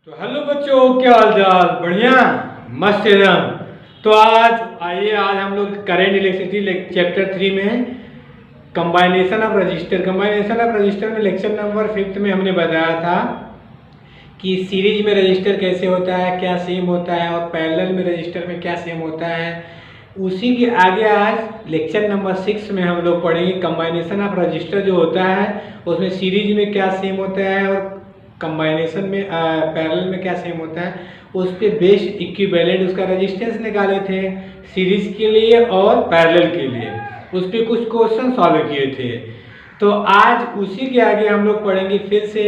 तो हेलो बच्चों, क्या हाल चाल? बढ़िया, मस्त एकदम। तो आज हम लोग करेंट इलेक्ट्रिसिटी चैप्टर 3 में कंबाइनेशन ऑफ रजिस्टर में लेक्चर नंबर 5 में हमने बताया था कि सीरीज में रजिस्टर कैसे होता है, क्या सेम होता है, और पैरेलल में रजिस्टर में क्या सेम होता है। उसी के आगे आज लेक्चर नंबर 6 में हम लोग पढ़ेंगे कंबाइनेशन ऑफ रजिस्टर जो होता है उसमें सीरीज में क्या सेम होता है और कंबाइनेशन में पैरेलल में क्या सेम होता है। उस पे बेस्ड इक्विवेलेंट उसका रेजिस्टेंस निकाले थे सीरीज के लिए और पैरेलल के लिए, उस पे कुछ क्वेश्चन सॉल्व किए थे। तो आज उसी के आगे हम लोग पढ़ेंगे, फिर से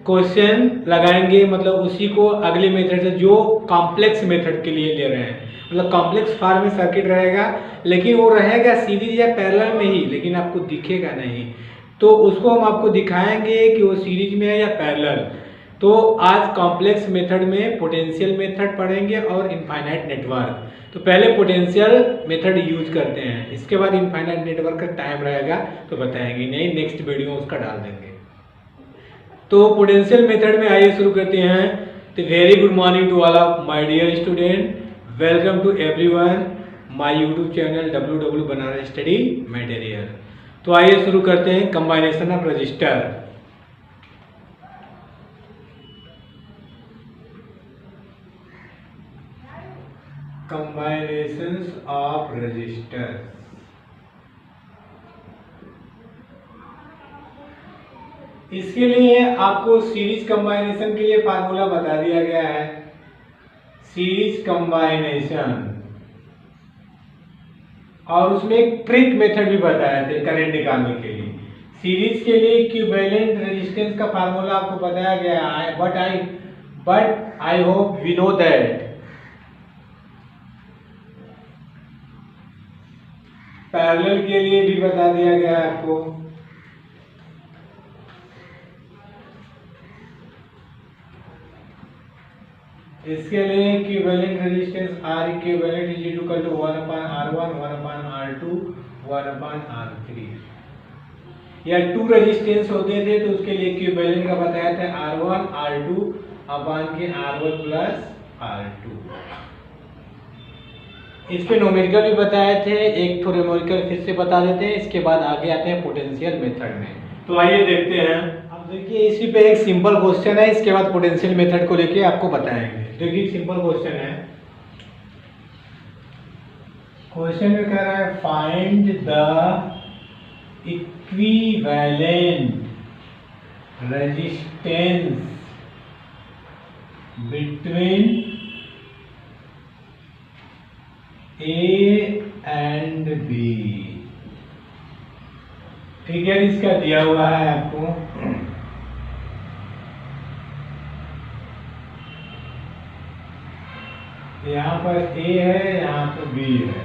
क्वेश्चन लगाएंगे, मतलब उसी को अगले मेथड से जो कॉम्प्लेक्स मेथड के लिए ले रहे हैं, मतलब कॉम्प्लेक्स फॉर्म में सर्किट रहेगा लेकिन वो रहेगा सीरीज या पैरेलल में ही, लेकिन आपको दिखेगा नहीं। तो उसको हम आपको दिखाएंगे कि वो सीरीज में है या पैरेलल। तो आज कॉम्प्लेक्स मेथड में पोटेंशियल मेथड पढ़ेंगे और इनफाइनाइट नेटवर्क। तो पहले पोटेंशियल मेथड यूज करते हैं, इसके बाद इनफाइनाइट नेटवर्क का टाइम रहेगा तो बताएंगे, नहीं नेक्स्ट वीडियो उसका डाल देंगे। तो पोटेंशियल मेथड में आइए शुरू करते हैं। तो very good morning to all of my dear student, welcome to everyone my YouTube channel WW Banaras study material. तो आइए शुरू करते हैं combination of register. Combinations of register. इसके लिए आपको सीरीज कंबाइनेशन के लिए फार्मूला बता दिया गया है। सीरीज कंबाइनेशन, और उसमें एक ट्रिक मेथड भी बताया थे करंट निकालने के लिए। सीरीज के लिए इक्विवेलेंट रेजिस्टेंस का फार्मूला आपको बताया गया है, but I hope we know that. Parallel के लिए भी बता दिया गया है आपको। इसके लिए equivalent resistance R equivalent is equal to 1/R1 1/R2 1/R3, या टू रेजिस्टेंस होते थे तो उसके लिए इक्विवेलेंट का बताया था R1 R2 अपान के R1 प्लस R2। इस पे न्यूमेरिकल भी बताए थे, एक तो न्यूमेरिकल फिर से बता देते हैं, इसके बाद आगे आते हैं पोटेंशियल मेथड में। तो आइए देखते हैं। अब देखिए इसी पे एक सिंपल क्वेश्चन है, इसके बाद पोटेंशियल मेथड को लेके आपको बताएंगे। देखिए सिंपल क्वेश्चन है। क्वेश्चन में कह रहा है find the equivalent resistance between A and B। ठीक है, इसका दिया हुआ है आपको। यहाँ पर A है, यहाँ पर B है,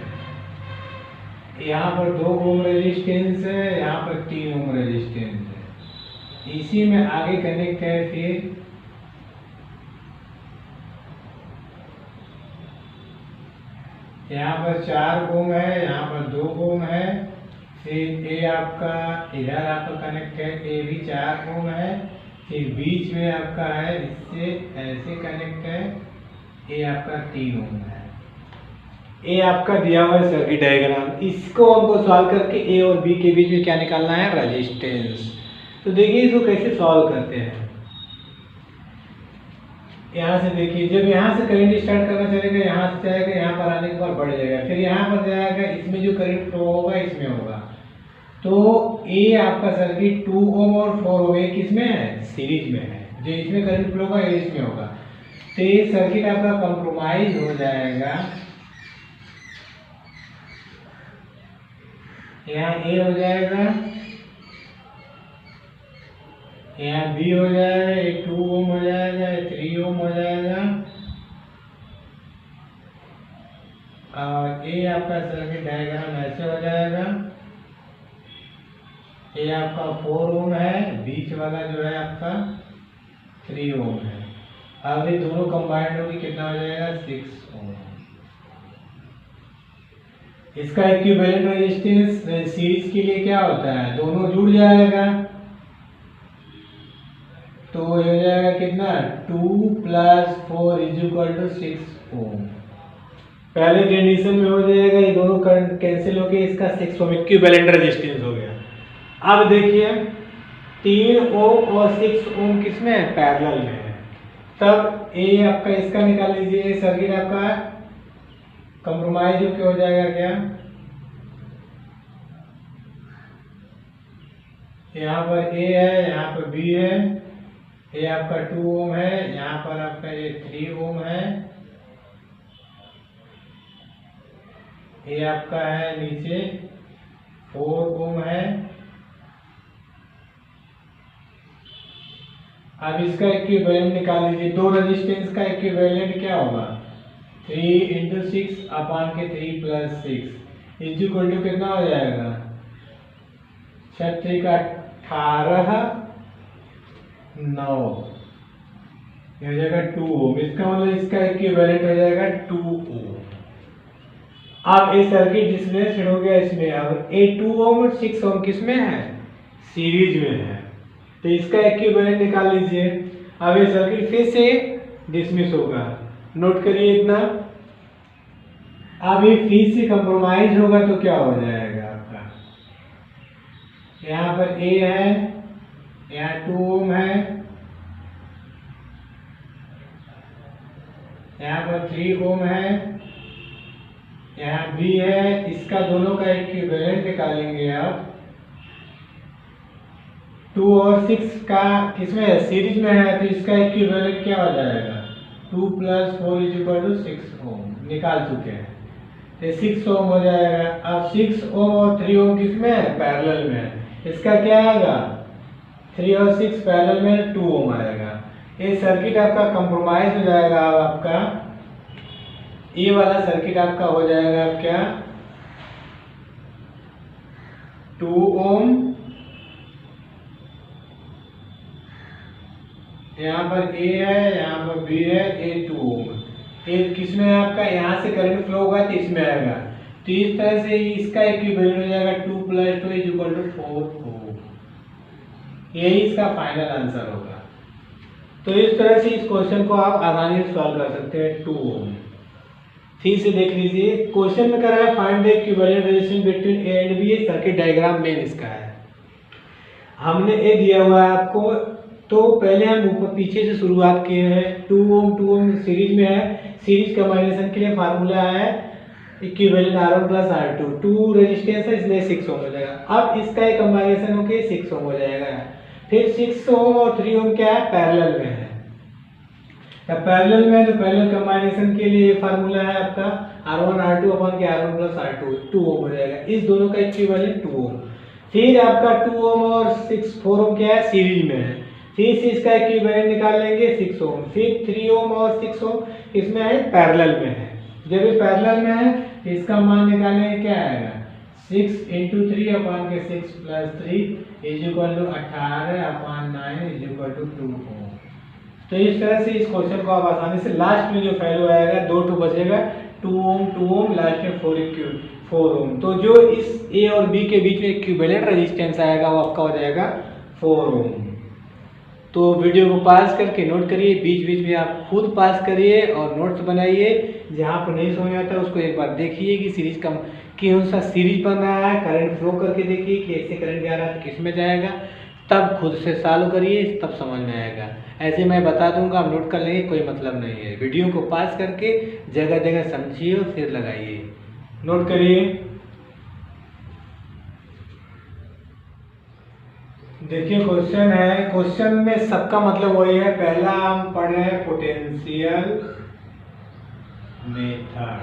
यहाँ पर 2 ओम रेजिस्टेंस है, यहाँ पर 3 ओम रेजिस्टेंस है। इसी में आगे कनेक्ट है, फिर यहाँ पर 4 ओम है, यहाँ पर 2 ओम है, फिर A आपका इधर आपका कनेक्ट है, A भी 4 ओम है, फिर बीच में आपका है इससे ऐसे कनेक्ट है, A आपका 3 ओम है। A आपका दिया हुआ है सर्किट डायग्राम, इसको हमको सॉल्व करके A और B के बीच में क्या निकालना है, रेजिस्टेंस। तो देखिए इसको कैसे सॉल्व करते हैं। यहाँ से देखिए, जब यहाँ से करंट स्टार्ट करना चलेगा, यहाँ से जाएगा, यहाँ पर आने के बाद बढ़ जाएगा, फिर यहाँ पर जाएगा, इसमें जो करंट फ्लो होगा इसमें होगा। तो A आपका सर्किट 2 ओम और 4 ओम एक किसमें है, सीरीज में है, जो इसमें करंट फ्लो होगा ये इसमें होगा। तो ये सर्किट आपका कंप्रोमाइज हो जाएगा। यहाँ A हो जाएगा, यहाँ B हो जाएगा, ये 2 ओम हो जाएगा, ये 3 ओम हो जाएगा, और ये आपका सर्किट डायग्राम ऐसे हो जाएगा। ये आपका 4 ओम है, बीच वाला जो है आपका 3 ओम है। अब ये दोनों कंबाइंड होगी कितना हो जाएगा, 6 ओम। इसका इक्विवेलेंट रेजिस्टेंस सीरीज के लिए क्या होता है, दोनों जुड़ जाएगा, तो ये हो जाएगा कितना 2 + 4 = 6 ओम। पहले कंडीशन में हो जाएगा, ये दोनों करंट कैंसिल हो गए, इसका 6 ओम इक्विवेलेंट रेजिस्टेंस हो गया। अब देखिए 3 ओम और 6 ओम किसमें है, पैरेलल में है। तब ए आपका इसका निकाल लीजिए, सर्किट आपका कंप्रोमाइज होके हो जाएगा क्या, यहाँ पर ए है, यहाँ पर बी है, ये आपका 2 ओम है, यहाँ पर आपका ये 3 ओम है, ये आपका है नीचे 4 ओम है। अब इसका इक्विवेलेंट निकाल लीजिए, दो रेजिस्टेंस का इक्विवेलेंट क्या होगा, 3 × 6 अपान के 3 + 6 इक्वल टू कितना हो जाएगा, 6 का 18 9 हो जाएगा 2 ओम। इसका मतलब इसका इक्विवेलेंट हो जाएगा 2 ओम। अब ये सर्किट डिस्प्लेस्ड हो गया इसमें, अब ए 2 ओम और 6 ओम किसमें है, सीरीज में है, तो इसका इक्विवेलेंट निकाल लीजिए। अब ये सर्किट फिर से डिसमिस होगा, नोट करिए इतना। अब ये फिर से कंप्रोमाइज होगा तो क्या हो जाएगा आपका, यहाँ पर ए है, यहाँ 2 ओम है, यहाँ पर 3 ओम है, यहाँ बी है, इसका दोनों का इक्विवेलेंट निकालेंगे आप। 2 और 6 का किसमें है, सीरीज में है, तो इसका इक्विवेलेंट क्या हो जाएगा, 2 + 4 = 6 ओम निकाल चुके हैं, तो 6 ओम हो जाएगा। अब 6 ओम और 3 ओम किसमें है, पैरेलल में है, इसका क्या आएगा, 3 और 6 पैरेलल में 2 ओम आएगा। ये सर्किट आपका कंप्रोमाइज हो जाएगा। अब आपका ये वाला सर्किट आपका हो जाएगा क्या, 2 ओम, यहाँ पर ए है, यहाँ पर बी है, ए 2 ओम, ये किसमें है आपका, यहाँ से करंट फ्लो होगा तो इसमें आएगा, तो इस तरह से इसका इक्विवेलेंट हो जाएगा 2 + 2 = 4 ओम। यही इसका फाइनल आंसर होगा। तो इस तरह से इस क्वेश्चन को आप आसानी से सॉल्व कर सकते हैं। 2 ओम फिर से देख लीजिए, क्वेश्चन में कर रहा है find the equivalent resistance between A and B. ये सर्किट डायग्राम मेन इसका है, हमने ए दिया हुआ है आपको, तो पहले हम ऊपर पीछे से शुरुआत किए हैं। 2 ओम सीरीज में है, सीरीज कॉम्बिनेशन के लिए फार्मूला है इक्विवेलेंट R1 + R2, 2 रेजिस्टेंस है इसलिए 6 ओम हो जाएगा। अब इसका एक कॉम्बिनेशन होके 6 ओम हो जाएगा। फिर 6 ओम और 3 ओम क्या है, पैरेलल में है, पैरेलल में, तो पैरेलल कॉम्बिनेशन के लिए फार्मूला है आपका R1 R2 अपान के R1 + R2, 2 ओम हो जाएगा। इस दोनों का इक्विवेलेंट 2 ओम। फिर आपका 2 ओम और 4 ओम क्या है, सीरीज में है, फिर से इसका इक्विवेलेंट निकाल लेंगे 6 ओम। फिर 3 ओम और 6 ओम इसमें है, पैरेलल में है। जब ये पैरेलल में है इसका मान निकालेंगे, क्या आएगा, 6 × 3 अपान के 6 + 3 = 18 अपान 9 = 2 ओम। तो इस तरह से इस क्वेश्चन को आप आसानी से, लास्ट में जो वैल्यू आएगा 2 बचेगा, 2 ओम लास्ट में 4 ओम। तो जो इस ए और बी के बीच में इक्विवेलेंट रेजिस्टेंस आएगा वो आपका हो जाएगा 4 ओम। तो वीडियो को पास करके नोट करिए, बीच बीच में आप खुद पास करिए और नोट्स बनाइए। जहाँ पर नहीं समझ आता उसको एक बार देखिए कि सीरीज का कौन सा सीरीज बन रहा है, करंट फ्लो करके देखिए कि ऐसे करंट जा रहा है तो किस में जाएगा, तब खुद से सॉल्व करिए, तब समझ में आएगा। ऐसे मैं बता दूंगा, आप नोट कर लेंगे, कोई मतलब नहीं है। वीडियो को पास करके जगह जगह समझिए और फिर लगाइए। नोट करिए, देखिए क्वेश्चन है, क्वेश्चन में सबका मतलब वही है। पहला हम पढ़ रहे हैं पोटेंशियल मेथड।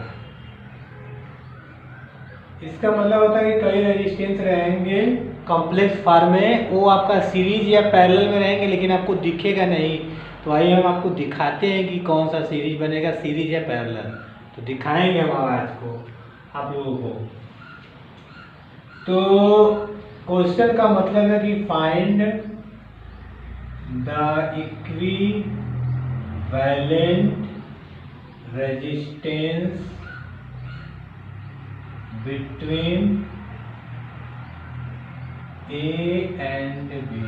इसका मतलब होता है कि कई रेजिस्टेंस रहेंगे कॉम्प्लेक्स फॉर्म में, वो आपका सीरीज या पैरेलल में रहेंगे लेकिन आपको दिखेगा नहीं। तो आइए हम आपको दिखाते हैं कि कौन सा सीरीज बनेगा, सीरीज या पैरेलल। तो दिखाएंगे हम आज को आप लोगों को। तो क्वेश्चन का मतलब है कि find the equivalent resistance between A and B.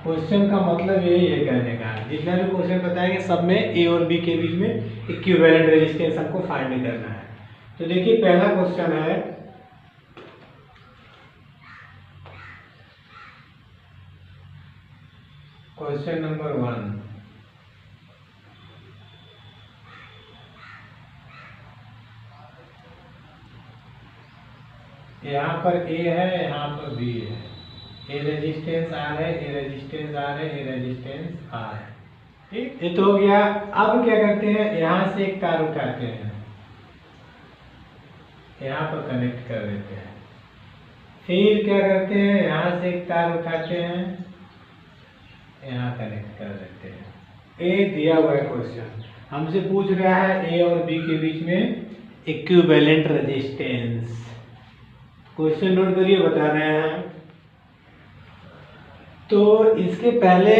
Question का मतलब यही है कहने का, जितना भी क्वेश्चन बताएंगे सब में ए और बी के बीच में इक्विवेलेंट रेजिस्टेंस हमको फाइंड करना है। तो देखिए पहला क्वेश्चन है, क्वेश्चन नंबर 1, यहाँ पर ए है, यहाँ पर बी है, ए रेजिस्टेंस आर है, ए रेजिस्टेंस आर है, ए रेजिस्टेंस आर है। ठीक, ये तो हो गया। अब क्या करते हैं, यहाँ से एक तार उठाते हैं, यहाँ पर कनेक्ट कर देते हैं। फिर क्या करते हैं, यहाँ से एक तार उठाते हैं, यहाँ कनेक्ट कर देते हैं। ए दिया हुआ है क्वेश्चन, हमसे पूछ रहा है ए और बी के बीच में इक्विवेलेंट रेजिस्टेंस। क्वेश्चन नोट करिए, बता रहे हैं। तो इसके पहले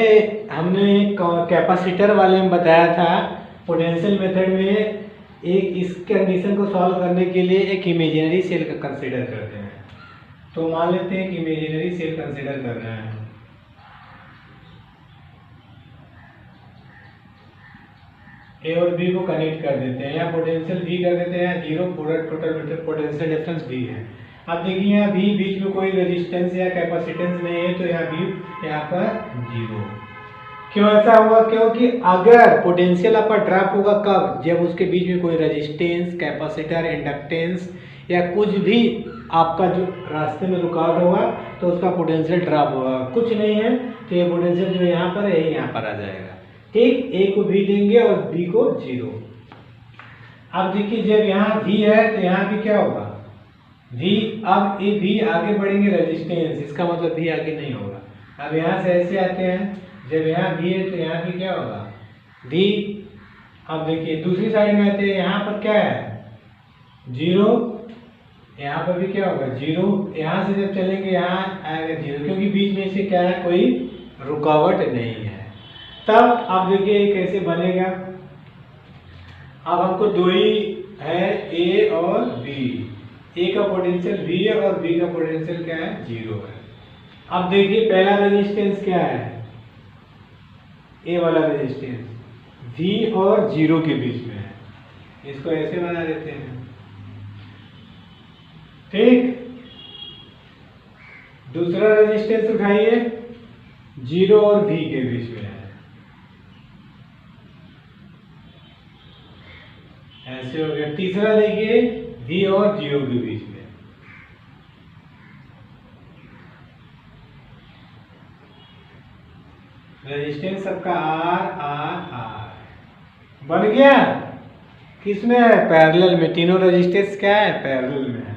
हमने कैपेसिटर वाले में बताया था, पोटेंशियल मेथड में एक इस कंडीशन को सॉल्व करने के लिए एक इमेजिनरी सेल का कंसीडर करते हैं। तो मान लेते हैं कि इमेजिनरी सेल कंसीडर कर रहे हैं। ए और बी को कनेक्ट कर देते हैं, या पोटेंशियल V कर देते हैं, जीरो, पूरा टोटल पोटेंशियल डिफरेंस V है। अब देखिए यहाँ भी बीच में कोई रेजिस्टेंस या कैपेसिटेंस नहीं है, तो यहाँ भी यहाँ पर जीरो। क्यों ऐसा हुआ, क्योंकि अगर पोटेंशियल आपका ड्रॉप होगा कब, जब उसके बीच में कोई रेजिस्टेंस, कैपेसिटर, इंडक्टेंस या कुछ भी आपका जो रास्ते में रुकावट होगा तो उसका पोटेंशियल ड्रॉप होगा। कुछ नहीं है तो ये पोटेंशियल जो यहाँ पर है यहाँ पर आ जाएगा। ठीक, ए को V देंगे और बी को जीरो। अब देखिए जब यहाँ V है तो यहाँ भी क्या होगा, V। अब ये V आगे बढ़ेंगे रेजिस्टेंस, इसका मतलब V आगे नहीं होगा। अब यहाँ से ऐसे आते हैं, जब यहाँ V है तो यहाँ भी क्या होगा, V। अब देखिए दूसरी साइड में आते हैं, यहाँ पर क्या है, जीरो, यहाँ पर भी क्या होगा, जीरो। यहाँ से जब चलेंगे यहाँ आएगा जीरो, क्योंकि बीच में से क्या है, कोई रुकावट नहीं है। तब आप देखिए कैसे बनेगा। अब हमको दो ही है, ए और बी। ए का पोटेंशियल V है और बी का पोटेंशियल क्या है, जीरो है। अब देखिए पहला रेजिस्टेंस क्या है, ए वाला रेजिस्टेंस V और जीरो के बीच में है, इसको ऐसे बना देते हैं। ठीक, दूसरा रेजिस्टेंस उठाइए, जीरो और V के बीच में है, ऐसे हो गया। तीसरा देखिए V और जीरो के बीच में, रेजिस्टेंस सबका R बन गया। किसमें है, पैरेलल में। तीनों रेजिस्टेंस क्या है, पैरेलल में है।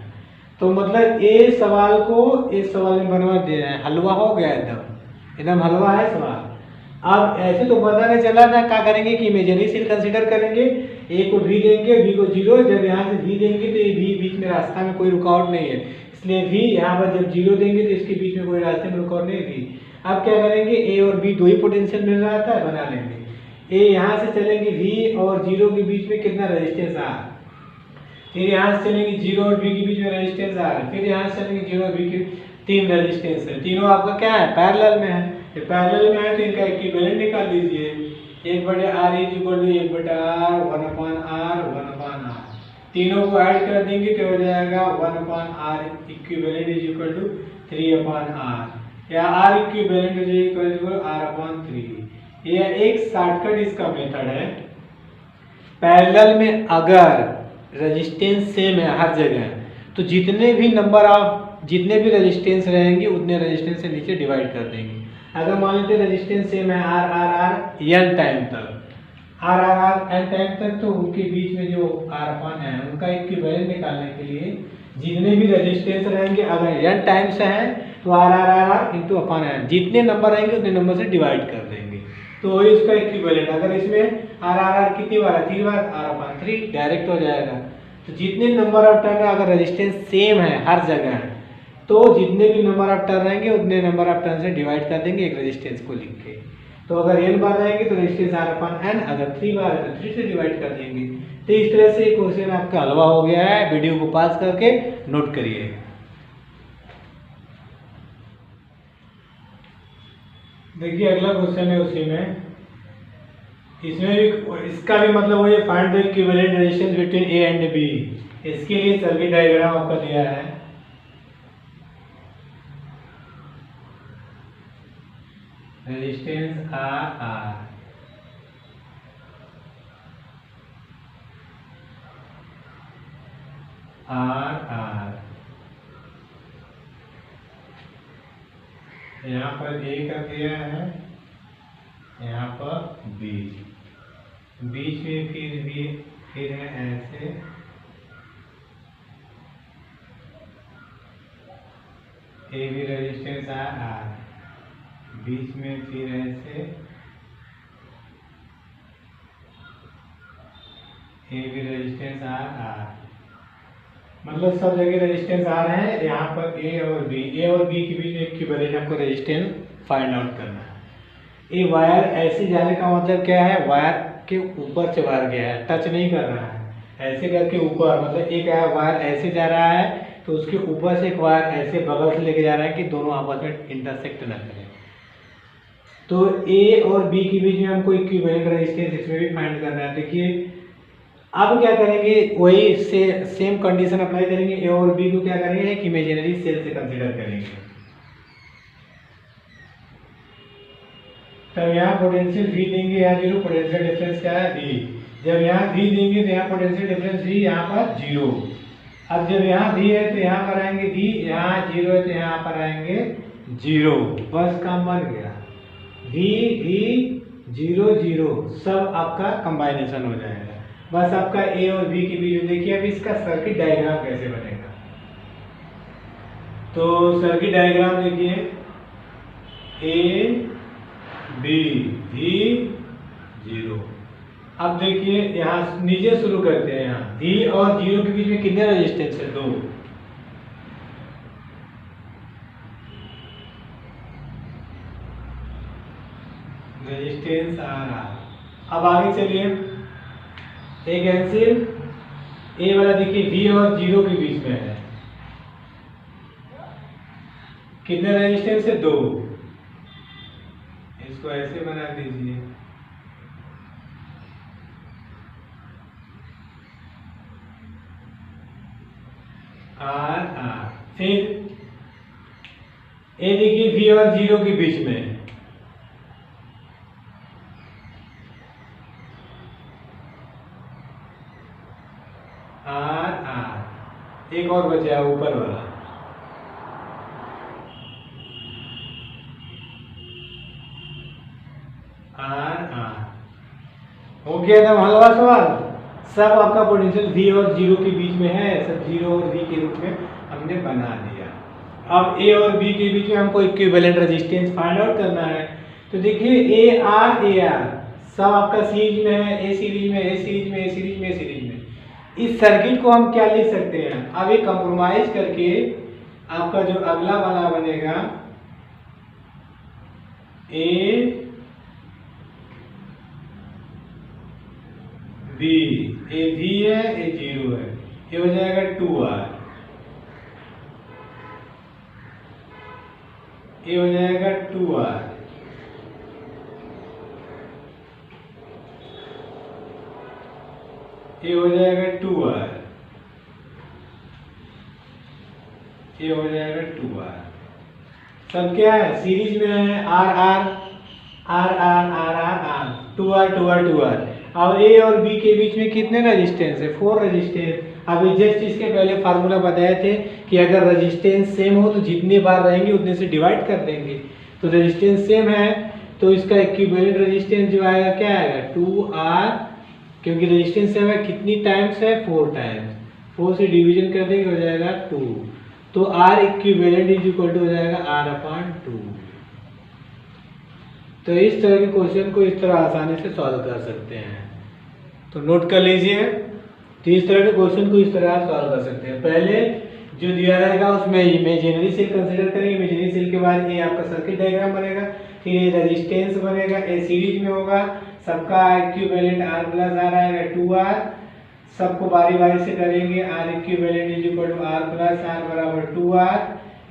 तो मतलब इस सवाल में बनवा दिया है, हलवा हो गया, एकदम हलवा है सवाल। अब ऐसे तो पता नहीं चला था, क्या करेंगे कि इमेजिनरी सेल कंसीडर करेंगे, ए को V देंगे, B को जीरो। जब यहाँ से V देंगे तो ये V बीच में रास्ता में कोई रुकावट नहीं है, इसलिए V यहाँ पर जब जीरो देंगे तो इसके बीच में कोई रास्ते में रुकावट नहीं है। अब क्या करेंगे, ए और बी दो ही पोटेंशियल मिल रहा था, बना लेंगे। ए यहाँ से चलेंगे V और जीरो के बीच में कितना रेजिस्टेंस R, फिर यहाँ से चलेंगे जीरो और बी के बीच में रेजिस्टेंस R, फिर यहाँ से चलेंगे जीरो और बी के, तीन रेजिस्टेंस है, तीनों आपका क्या है, पैरेलल में है। पैरेलल में है तो इनका इक्विवेलेंट निकाल लीजिए। 1/R = 1/R, 1/R, 1/R। तीनों को ऐड कर देंगे तो हो जाएगा 1/R इक्विवेलेंट = 3/R, या R इक्विवेलेंट = R/3। ये एक शॉर्टकट इसका मेथड है। पैरेलल में अगर रेजिस्टेंस सेम है हर जगह, तो जितने भी रेजिस्टेंस रहेंगे उतने रेजिस्टेंस से नीचे डिवाइड कर देंगे। अगर मान लेते रेजिस्टेंस सेम है R n टाइम तक, R n टाइम तक, तो उनके बीच में जो R/n उनका इक्विवेलेंट निकालने के लिए जितने भी रेजिस्टेंस रहेंगे, अगर n टाइम्स है तो R × n, जितने नंबर रहेंगे उतने नंबर से डिवाइड कर देंगे, तो वही उसका इक्विवेलेंट। अगर इसमें R कितनी बार है, 3 बार, R/3 डायरेक्ट हो जाएगा। तो जितने नंबर ऑफ टर्न अगर रेजिस्टेंस सेम है हर जगह, तो जितने भी नंबर ऑफ टर्न रहेंगे उतने नंबर ऑफ टर्न से डिवाइड कर देंगे एक रेजिस्टेंस को लिख के। तो अगर n बार रहेंगे तो रेजिस्टेंस R/n, अगर 3 बार है तो 3 से डिवाइड कर देंगे। तो इस तरह से क्वेश्चन आपका हलवा हो गया है। वीडियो को पास करके नोट करिए। देखिए अगला क्वेश्चन है उसी में, इसमें भी इसका भी मतलब वही, find the equivalent resistance between A and B. इसके लिए सर्किट डायग्राम आपका दिया है। रेजिस्टेंस आर यहाँ पर ए कर दिया है, यहाँ पर बी, बीच में फिर है ऐसे, ए भी रेजिस्टेंस आर, बीच में फिर ऐसे ए भी रेजिस्टेंस आर, मतलब सब जगह रेजिस्टेंस आ रहे हैं। यहाँ पर ए और बी के बीच में इक्विवेलेंट आपको रेजिस्टेंस फाइंड आउट करना है। ये वायर ऐसे जाने का मतलब क्या है, वायर के ऊपर से वायर गया है, टच नहीं कर रहा है, ऐसे करके ऊपर, मतलब एक वायर ऐसे जा रहा है तो उसके ऊपर से एक वायर ऐसे बगल से लेके जा रहा है कि दोनों आपस में इंटरसेक्ट न करें। तो ए और बी के बीच में हमको इक्विवेलेंट रेजिस्टेंस इसमें भी फाइंड करना है। देखिए अब क्या करेंगे, वही सेम कंडीशन अप्लाई करेंगे। ए और बी को क्या करेंगे, एक इमेजिनरी सेल से कंसीडर करेंगे। तब यहाँ पोटेंशियल V देंगे, यहाँ जीरो, पोटेंशियल डिफरेंस क्या है V। जब यहाँ V देंगे तो यहाँ पोटेंशियल डिफरेंस V, यहाँ पर जीरो। अब जब यहाँ V है तो यहाँ पर आएंगे V, यहाँ जीरो है तो यहाँ पर आएंगे जीरो। बस काम बन गया, V जीरो जीरो सब आपका कंबाइनेशन हो जाएगा। बस आपका ए और बी के बीच में। देखिए अब इसका सर्किट डायग्राम कैसे बनेगा, तो सर्किट डायग्राम देखिए, ए बी भी जीरो। अब देखिए यहाँ नीचे शुरू करते हैं, यहाँ बी और जीरो के बीच में कितने रेजिस्टेंस है, 2। रेजिस्टेंस आ रहा। अब आगे चलिए, एक एनसील ए वाला देखिए V और जीरो के बीच में है, कितने रेजिस्टेंस है, 2। इसको ऐसे बना दीजिए, आर। फिर ए देखिए V और जीरो के बीच में है, आर। एक और बचा ऊपर वाला, आर। हो गया ना हलवा सवाल। सब आपका पोटेंशियल V और जीरो के बीच में है, सब जीरो और V के रूप में हमने बना दिया। अब A और B के बीच में हमको इक्विवेलेंट रेजिस्टेंस फाइंड आउट करना है। तो देखिए AR सब आपका सीरीज में है, A सीरीज में, A सीरीज में, A सीरीज में, A सीरीज में। इस सर्किट को हम क्या लिख सकते हैं, अब ये कंप्रोमाइज करके आपका जो अगला वाला बनेगा, ए बी है, ए जीरो है, ये हो जाएगा 2R, ये हो जाएगा 2R, ये हो जाएगा 2R, ये हो जाएगा 2R। सब क्या है, सीरीज में है, आर 2R। और ए और बी के बीच में कितने रेजिस्टेंस है, 4 रेजिस्टेंस। अभी जस्ट इसके पहले फार्मूला बताए थे कि अगर रेजिस्टेंस सेम हो तो जितने बार रहेंगे उतने से डिवाइड कर देंगे। तो रेजिस्टेंस सेम है तो इसका इक्विवेलेंट रेजिस्टेंस जो आएगा क्या आएगा, 2R, क्योंकि रेजिस्टेंस सेम है, कितनी टाइम्स है, 4 टाइम्स, 4 से डिवीजन कर देंगे हो जाएगा 2। तो R equivalent is equal to हो जाएगा R/2। तो इस तरह के क्वेश्चन को इस तरह आसानी से सॉल्व कर सकते हैं, तो नोट कर लीजिए। तो इस तरह के क्वेश्चन को इस तरह आप सॉल्व कर सकते हैं। पहले जो दिया रहेगा उसमें इमेजिनरी सेल कंसीडर करेंगे, इमेजिनरी सेल के बाद ये आपका सर्किट डायग्राम बनेगा, फिर ये रेजिस्टेंस बनेगा, ए सीरीज में होगा, सबका इक्विवेलेंट R+R आएगा 2R, सबको बारी बारी से करेंगे। R equivalent is equal to R+R बराबर 2R,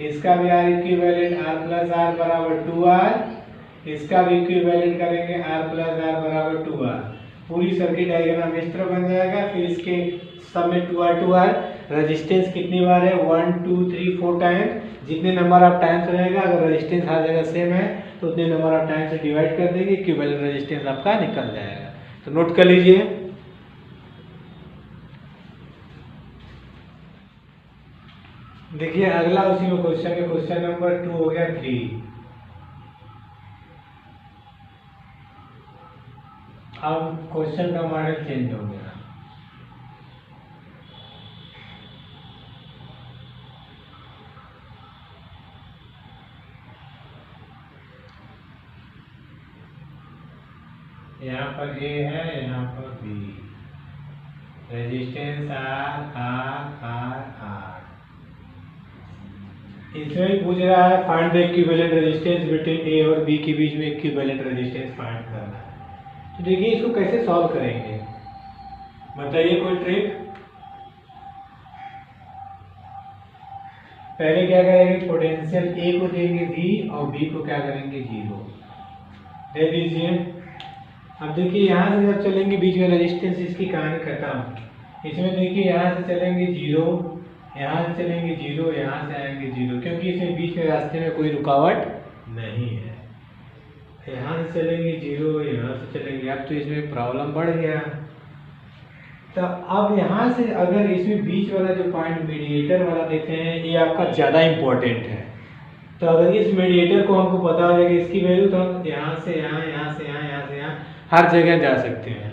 इसका भी R इक्विवेलेंट R+R बराबर 2R, इसका भी इक्विवेलेंट करेंगे R प्लस R बराबर 2R। पूरी सर्किट डायग्राम इस तरह बन जाएगा। फिर इसके सब में 2R रेजिस्टेंस कितनी बार है 1 2 3 4 टाइम, जितने नंबर ऑफ टाइम्स रहेगा, अगर रेजिस्टेंस हर जगह सेम है तो उतने नंबर ऑफ टाइम से डिवाइड कर देंगे, इक्विवेलेंट रेजिस्टेंस आपका निकल जाएगा। तो नोट कर लीजिए। देखिए अगला उसी में क्वेश्चन है, क्वेश्चन नंबर 2 हो गया 3। अब क्वेश्चन का मॉडल चेंज हो गया। यहाँ पर A है, यहाँ पर B, रेजिस्टेंस R। इसमें भी पूछ रहा है find the equivalent resistance between A और B के बीच में इक्विवेलेंट रेजिस्टेंस फाइंड करना है। तो देखिए इसको कैसे सॉल्व करेंगे, बताइए कोई ट्रिक। पहले क्या करेंगे, पोटेंशियल A को देंगे V और B को क्या करेंगे 0 दे दीजिए। अब देखिए यहाँ से जब चलेंगे बीच में रेजिस्टेंस, इसकी कहानी खत्म। इसमें देखिए यहाँ से चलेंगे 0, यहाँ से चलेंगे 0, यहाँ से आएंगे 0, क्योंकि इसमें बीच में रास्ते में कोई रुकावट नहीं है। यहाँ से चलेंगे 0, यहाँ से चलेंगे। अब तो इसमें प्रॉब्लम बढ़ गया। तो अब यहाँ से अगर इसमें बीच वाला जो पॉइंट मीडिएटर वाला देते हैं, ये आपका ज़्यादा इम्पोर्टेंट है। तो अगर इस मीडिएटर को हमको पता हो जाएगा इसकी वैल्यू, तो हम यहाँ से यहाँ, यहाँ से यहाँ, यहाँ से यहाँ हर जगह जा सकते हैं।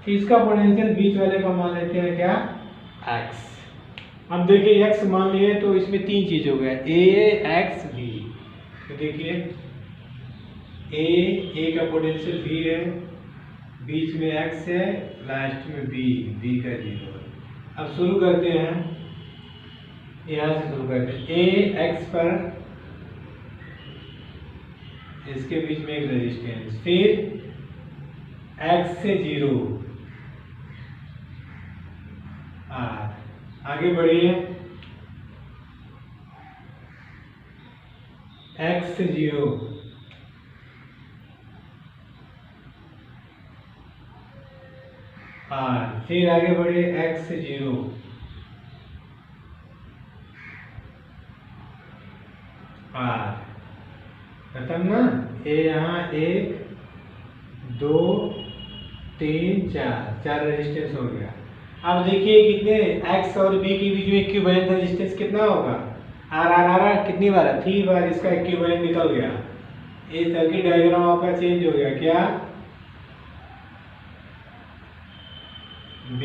तो इसका पोटेंशियल बीच वाले का मान लेते हैं क्या, x। अब देखिए x मान लिए तो इसमें 3 चीज हो गया, a x b। तो देखिए a का पोटेंशियल v है, बीच में x है, लास्ट में b का 0 है। अब शुरू करते हैं, यहाँ से शुरू करते हैं। a x पर इसके बीच में एक रेजिस्टेंस, फिर x से 0 R। आगे बढ़िए, x से 0 R। फिर आगे बढ़िए x से 0 R। खत्म ना। ये यहाँ 1 2 3 4 रेजिस्टेंस हो गया। अब देखिए कितने x और b के बीच में इक्विवेलेंट रेजिस्टेंस कितना होगा, R कितनी बार है, 3 बार। इसका इक्विवेलेंट निकल गया। ये सर्किट डायग्राम आपका चेंज हो गया। क्या b,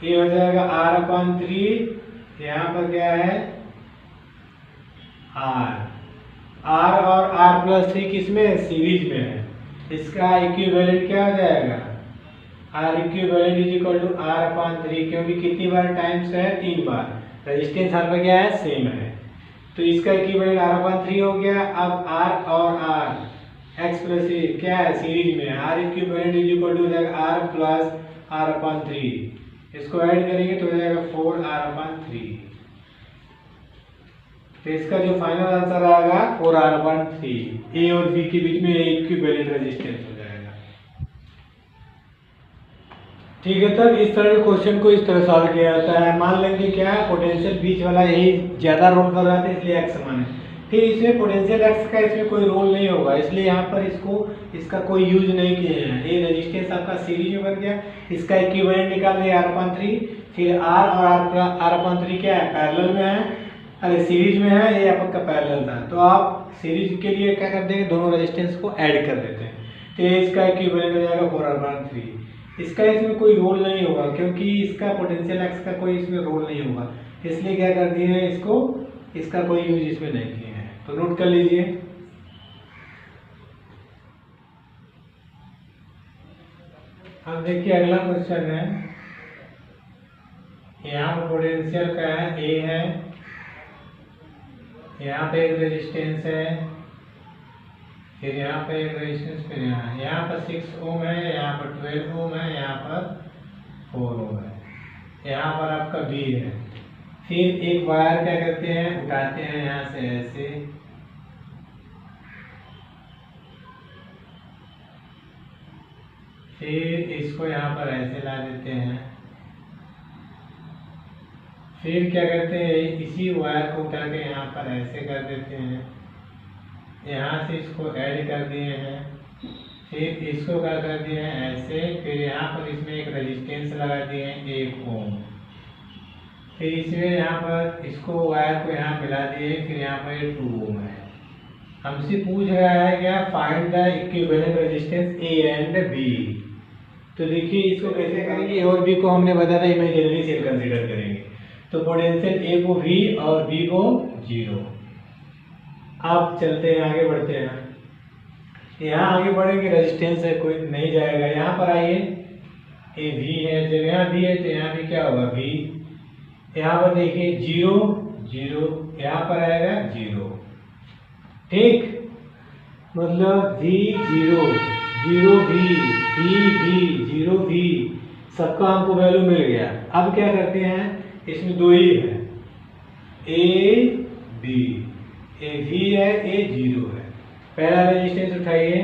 ये हो जाएगा R/3। यहाँ पर क्या है R और R+3 किसमें, सीरीज में है। इसका इक्विवेलेंट क्या हो जाएगा, R equivalent is equal to R/3, क्योंकि कितनी बार टाइम्स है, 3 बार। रेजिस्टेंस हर पर क्या है, सेम है। तो इसका इक्विवेलेंट R/3 हो गया। अब R और R x प्लस क्या है, सीरीज में। R equivalent is equal to हो जाएगा R प्लस R/3। इसको ऐड करेंगे तो हो जाएगा 4R/3। तो इसका जो फाइनल आंसर आएगा 4R/3। A और B के बीच में इक्विवेलेंट रेजिस्टेंस हो जाएगा। ठीक है, तब इस तरह के क्वेश्चन को इस तरह सॉल्व किया जाता है। मान लेंगे क्या, पोटेंशियल बीच वाला यही ज़्यादा रोल कर रहा था, इसलिए x मान है। फिर इसमें पोटेंशियल x का इसमें कोई रोल नहीं होगा, इसलिए यहाँ पर इसका कोई यूज नहीं किए हैं। ये रेजिस्टेंस आपका सीरीज में बन गया। इसका इक्विवेलेंट निकाल दिया R/3। फिर R और R/3 क्या है, पैरेलल में है, अरे सीरीज में है, ये आपका पैरेलल था। तो आप सीरीज के लिए क्या कर देंगे, दोनों रेजिस्टेंस को ऐड कर देते हैं। तो इसका इक्विवेलेंट हो जाएगा 4R/3। इसका इसमें कोई रोल नहीं होगा, क्योंकि इसका पोटेंशियल x का कोई इसमें रोल नहीं होगा, इसलिए क्या कर दिए हैं इसको, इसका कोई यूज इसमें नहीं किए हैं। तो नोट कर लीजिए। अब देखिए अगला क्वेश्चन है। यहाँ पर पोटेंशियल का है, A है, यहाँ पे एक रेजिस्टेंस है, फिर यहाँ पे एक रेजिस्टेंस, फिर यहाँ पर 6 ओम है, यहाँ पर 12 ओम है, यहाँ पर 4 ओम है, यहाँ पर आपका B है। फिर एक वायर क्या करते हैं, उठाते हैं यहाँ से ऐसे, फिर इसको यहाँ पर ऐसे ला देते हैं। फिर क्या करते हैं, इसी वायर को उठा के यहाँ पर ऐसे कर देते हैं, यहाँ से इसको ऐड कर दिए हैं। फिर इसको क्या कर दिए हैं ऐसे, फिर यहाँ पर इसमें एक रेजिस्टेंस लगा दिए हैं 1 ओम। फिर इसमें यहाँ पर इसको वायर को यहाँ मिला दिए, फिर यहाँ पर 2 ओम है। हमसे पूछ रहा है क्या, find the equivalent resistance A and B. तो देखिए इसको कैसे करेंगे, ए और बी को हमने बताया था इमेजिनरी सेल कंसीडर करेंगे। तो पोटेंशियल ए को V और B को 0। अब चलते हैं, आगे बढ़ते हैं। यहाँ आगे बढ़ेंगे, रेजिस्टेंस है कोई नहीं जाएगा। यहाँ पर आइए, ये V है, जब यहाँ V है तो यहाँ भी क्या होगा V। यहाँ पर देखिए 0 0, यहाँ पर आएगा 0। ठीक, मतलब V 0 0 V V 0 V, सबका हमको वैल्यू मिल गया। अब क्या करते हैं, इसमें 2 ही है, A B, A V है, A 0 है। पहला रेजिस्टेंस उठाइए,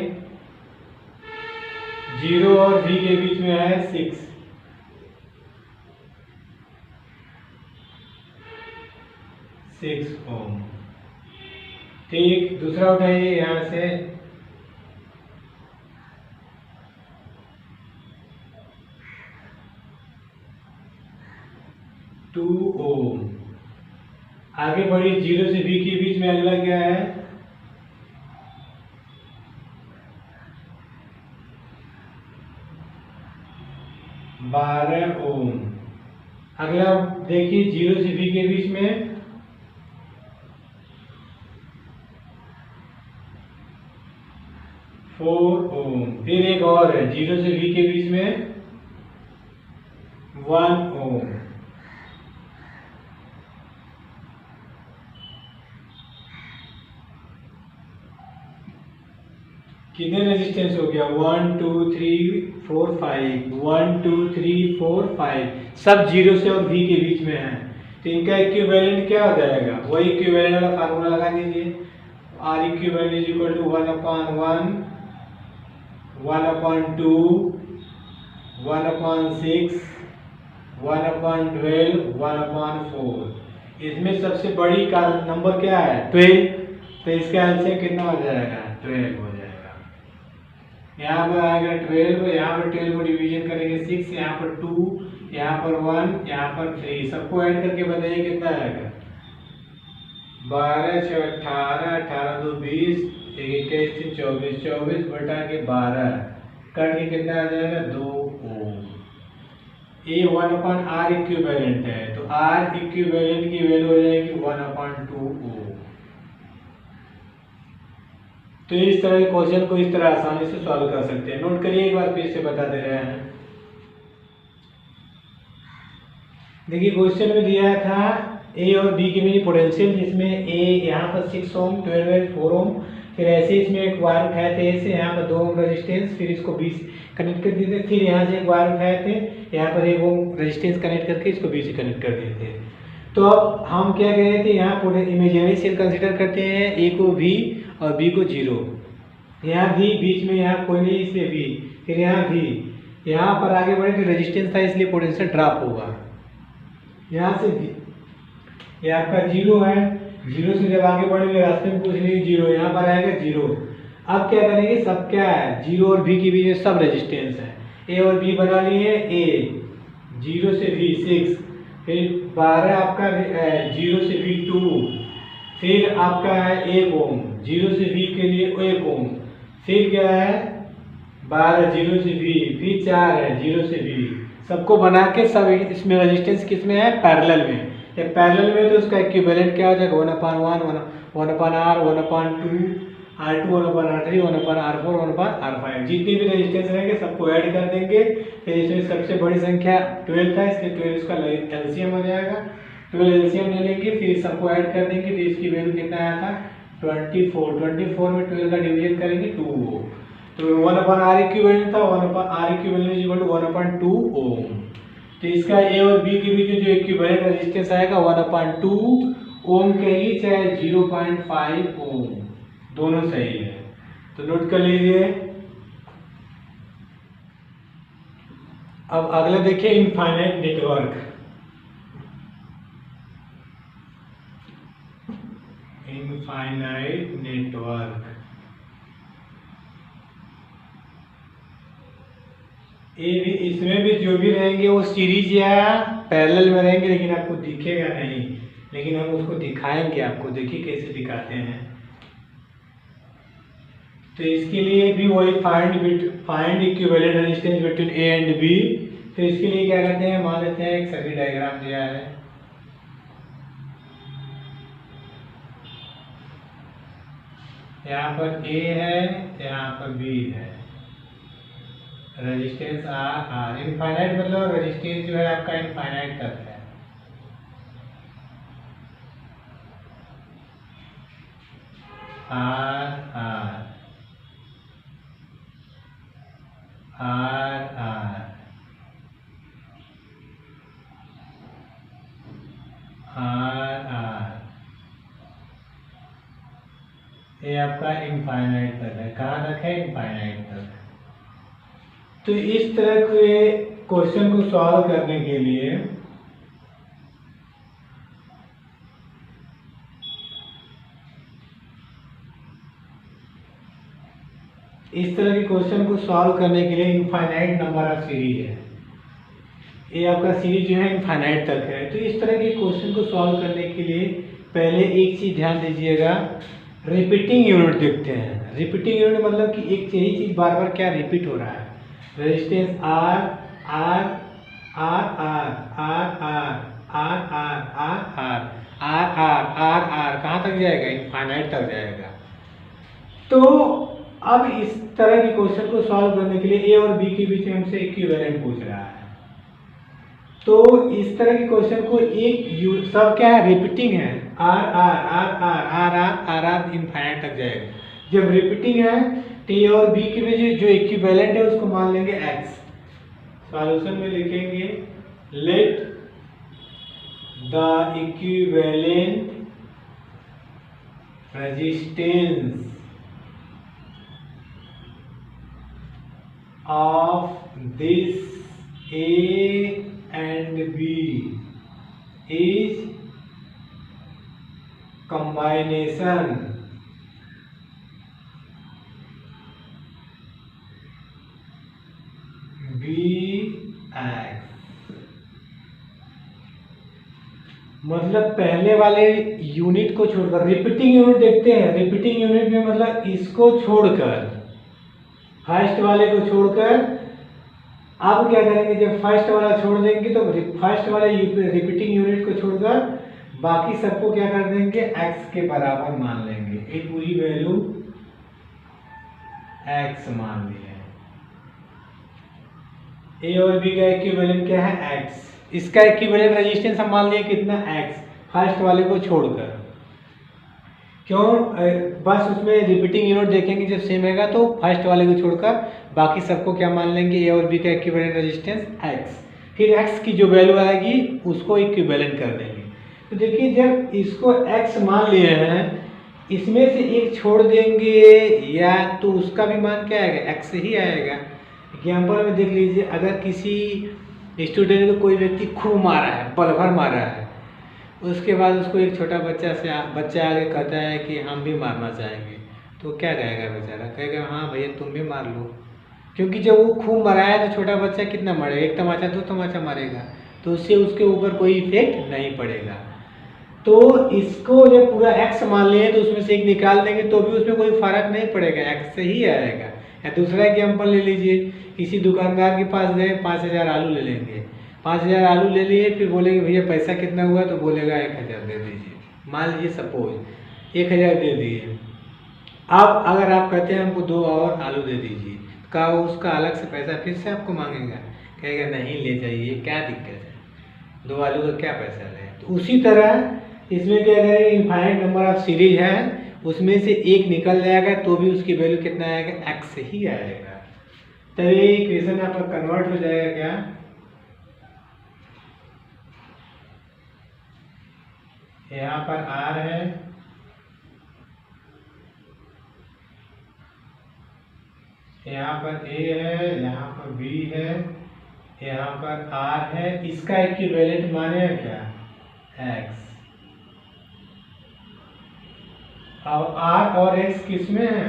0 और V के बीच में है 6 ओम। ठीक, दूसरा उठाइए यहाँ से, 2 ओम। आगे बढ़िए, 0 से V के बीच में अगला क्या है, 12 ओम। अगला देखिए 0 से V के बीच में 4 ओम। फिर एक और है, 0 से V के बीच में 1 ओम। कितने रेजिस्टेंस हो गया, 1 2 3 4 5, 1 2 3 4 5, सब 0 से और V के बीच में है। तो इनका इक्विवेलेंट क्या हो जाएगा, वही इक्विवेलेंट वाला फार्मूला लगा दीजिए, R equivalent is equal to 1/1 1/2 1/6 1/12 1/4। इसमें सबसे बड़ी का नंबर क्या है 12, तो इसका आंसर कितना हो जाएगा 12 हो जाएगा। यहाँ पर आएगा 12, यहाँ पर 12 को डिवीजन करेंगे 6, यहाँ पर 2, यहाँ पर 1, यहाँ पर 3, सबको ऐड करके बताइए कितना आएगा। 12 6 18, 18 2 20, 21 3 24, 24 बटा के 12 कट के कितना आ जाएगा 2 ओम। ये 1/R इक्विवेलेंट है, तो R इक्विवेलेंट की वैल्यू हो जाएगी 1/2 ओम। तो इस तरह के क्वेश्चन को इस तरह आसानी से सॉल्व कर सकते हैं। नोट करिए, एक बार फिर से बता दे रहे हैं। देखिए क्वेश्चन में दिया था ए और बी के बीच पोटेंशियल, जिसमें ए यहाँ पर 6 ओम 12 4 ओम, फिर ऐसे इसमें एक वायर उठाए थे से यहाँ पर 2 ओम रेजिस्टेंस, फिर इसको 20 कनेक्ट कर दिए थे, फिर यहाँ से एक वायर उठाए थे, यहाँ पर 1 ओम रेजिस्टेंस कनेक्ट करके इसको 20 से कनेक्ट कर दिए थे। तो अब हम क्या कह रहे थे, यहाँ पूरे इमेजिनरी सेल कंसिडर करते हैं, ए को V और B को 0। यहाँ V बीच में, यहाँ कोई नहीं इसलिए V, फिर यहाँ V, यहाँ पर आगे बढ़े तो रेजिस्टेंस था इसलिए पोटेंशियल ड्रॉप होगा। यहाँ से V, ये आपका 0 है, 0 से जब आगे बढ़ेंगे रास्ते में कुछ नहीं 0, यहाँ पर आएगा 0। अब क्या करेंगे, सब क्या है 0 और V के बीच में सब रेजिस्टेंस है। A और B बना लिए, A 0 से V 6, फिर 12 आपका 0 से V 2, फिर आपका है 1 ओम 0 से V के लिए 1 ओम, फिर क्या है 12 0 से V, फिर 4 है 0 से V, सबको बना के सब इसमें रेजिस्टेंस किस में है पैरेलल में। ये पैरेलल में तो उसका इक्विवेलेंट क्या हो जाएगा 1/1 1/R 1/2 R2 1/R3 1/R4 1/R5, जितने भी रेजिस्टेंस रहेंगे सबको ऐड कर देंगे। फिर इसमें सबसे बड़ी संख्या 12 था, इसलिए 12 इसका एलसीएम हो जाएगा, 12 एलसीएम ले लेंगे, फिर सबको ऐड कर देंगे, तो इसकी वैल्यू कितना आया था 24, 24 में 12 का डिवीजन करेंगे 2, तो 1/R इक्विवेलेंट था, 1/R equivalent is equal to 1/2 ohm. तो इसका ए और बी के बीच में जो इक्विवेलेंट रेजिस्टेंस आएगा 1/2 ओम के ही, चाहे 0.5 ओम, दोनों सही है। तो नोट कर लीजिए। अब अगला देखिए इनफाइनाइट नेटवर्क। इनफाइनाइट नेटवर्क ये भी, इसमें भी जो भी रहेंगे वो सीरीज या पैरेलल में रहेंगे, लेकिन आपको दिखेगा नहीं, लेकिन हम उसको दिखाएंगे आपको। देखिए कैसे दिखाते हैं। तो इसके लिए भी वही find equivalent resistance between A and B. तो इसके लिए क्या करते हैं, मान लेते हैं एक सर्किट डायग्राम दिया है। यहाँ पर ए है, यहाँ पर बी है, रेजिस्टेंस आर आर। इनफाइनाइट मतलब रेजिस्टेंस जो है आपका इनफाइनाइट तक है। R R R R R R, ये आपका इनफाइनाइट तक है। कहाँ तक है? इनफाइनाइट तक। तो इस तरह के क्वेश्चन को सॉल्व करने के लिए इनफाइनाइट नंबर ऑफ सीरीज है। ये आपका सीरीज जो है इनफाइनाइट तक है। तो इस तरह के क्वेश्चन को सॉल्व करने के लिए पहले एक चीज ध्यान दीजिएगा, रिपीटिंग यूनिट देखते हैं। रिपीटिंग यूनिट मतलब कि एक यही चीज बार बार क्या रिपीट हो रहा है। Resistance R R R R R R R R R R R R R R कहाँ तक जाएगा? इनफाइनाइट तक जाएगा। तो अब इस तरह के क्वेश्चन को सॉल्व करने के लिए ए और बी के बीच में हमसे इक्विवेलेंट पूछ रहा है। तो इस तरह के क्वेश्चन को एक सब क्या है? रिपीटिंग है। R R R R R R R R infinite तक जाएगा। जब रिपीटिंग है तो ए और बी के बीच जो इक्विवेलेंट है उसको मान लेंगे एक्स। सॉल्यूशन में लिखेंगे let the equivalent resistance of this A and B is combination BX। मतलब पहले वाले यूनिट को छोड़कर रिपीटिंग यूनिट देखते हैं। रिपीटिंग यूनिट में मतलब इसको छोड़कर, फर्स्ट वाले को छोड़कर, अब क्या करेंगे? जब फर्स्ट वाला छोड़ देंगे तो फर्स्ट वाले रिपीटिंग यूनिट को छोड़कर बाकी सबको क्या कर देंगे? x के बराबर मान लेंगे। ये पूरी वैल्यू x मान ली है। ए और बी का इक्विवेलेंट क्या है? x। इसका इक्विवेलेंट रेजिस्टेंस हम मान लिए कितना? x, फर्स्ट वाले को छोड़कर। क्यों? बस उसमें रिपीटिंग यूनिट देखेंगे, जब सेम रहेगा तो फर्स्ट वाले को छोड़कर बाकी सबको क्या मान लेंगे? ए और बी का इक्विवेलेंट रेजिस्टेंस x। फिर x की जो वैल्यू आएगी उसको इक्विवेलेंट कर देंगे। तो देखिए जब इसको x मान लिए हैं, इसमें से एक छोड़ देंगे या तो उसका भी मान क्या आएगा? x ही आएगा। एग्जाम्पल में देख लीजिए, अगर किसी स्टूडेंट को कोई व्यक्ति खूब मारा है, पल भर मारा है, उसके बाद उसको एक छोटा बच्चा आगे कहता है कि हम भी मारना चाहेंगे, तो क्या कहेगा बेचारा? कहेगा हाँ भैया तुम भी मार लो। क्योंकि जब वो खूब मराया तो छोटा बच्चा कितना मारेगा? एक तमाचा, दो तमाचा मारेगा, तो उससे उसके ऊपर कोई इफेक्ट नहीं पड़ेगा। तो इसको जब पूरा x मान लिए तो उसमें से एक निकाल देंगे तो भी उसमें कोई फर्क नहीं पड़ेगा, x से ही आएगा। या दूसरा एग्जाम्पल ले लीजिए, किसी दुकानदार के पास गए, 5000 आलू ले लेंगे। 5000 आलू ले लिए, फिर बोलेंगे भैया पैसा कितना हुआ? तो बोलेगा 1000 दे दीजिए। मान लीजिए सपोज 1000 दे दिए। अब अगर आप कहते हैं हमको 2 और आलू दे दीजिए, का उसका अलग से पैसा फिर से आपको मांगेगा? कहेगा नहीं ले जाइए, क्या दिक्कत है, 2 आलू का क्या पैसा लें। तो उसी तरह इसमें क्या करेंगे? इनफाइनाइट नंबर ऑफ सीरीज है, उसमें से एक निकल जाएगा तो भी उसकी वैल्यू कितना आएगा? x ही आएगा। तो ये इक्वेशन आपका कन्वर्ट हो जाएगा क्या? यहाँ पर r है, यहाँ पर a है, यहाँ पर b है, यहाँ पर R है, इसका इक्विवेलेंट माने क्या X। अब R और X किस में है,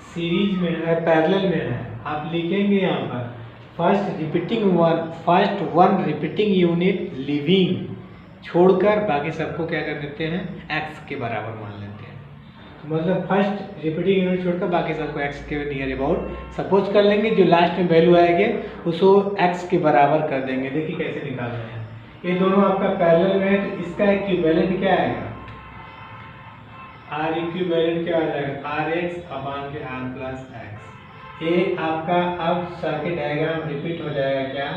सीरीज में है, पैरेलल में है। आप लिखेंगे यहाँ पर first one repeating unit living छोड़कर बाकी सबको क्या कर देते हैं x के बराबर मान लेते हैं। मतलब फर्स्ट रिपीटिंग यूनिट छोड़कर बाकी सबको x के नियर अबाउट सपोज कर लेंगे, जो लास्ट में वैल्यू आएगी उसको x के बराबर कर देंगे। देखिए कैसे निकाल रहे हैं, ये दोनों आपका पैरेलल में है तो इसका इक्विवेलेंट क्या आएगा, R इक्विवेलेंट क्या आ जाएगा RX अपान के R प्लस एक्स। ये आपका अब सर्किट डायग्राम रिपीट हो जाएगा क्या,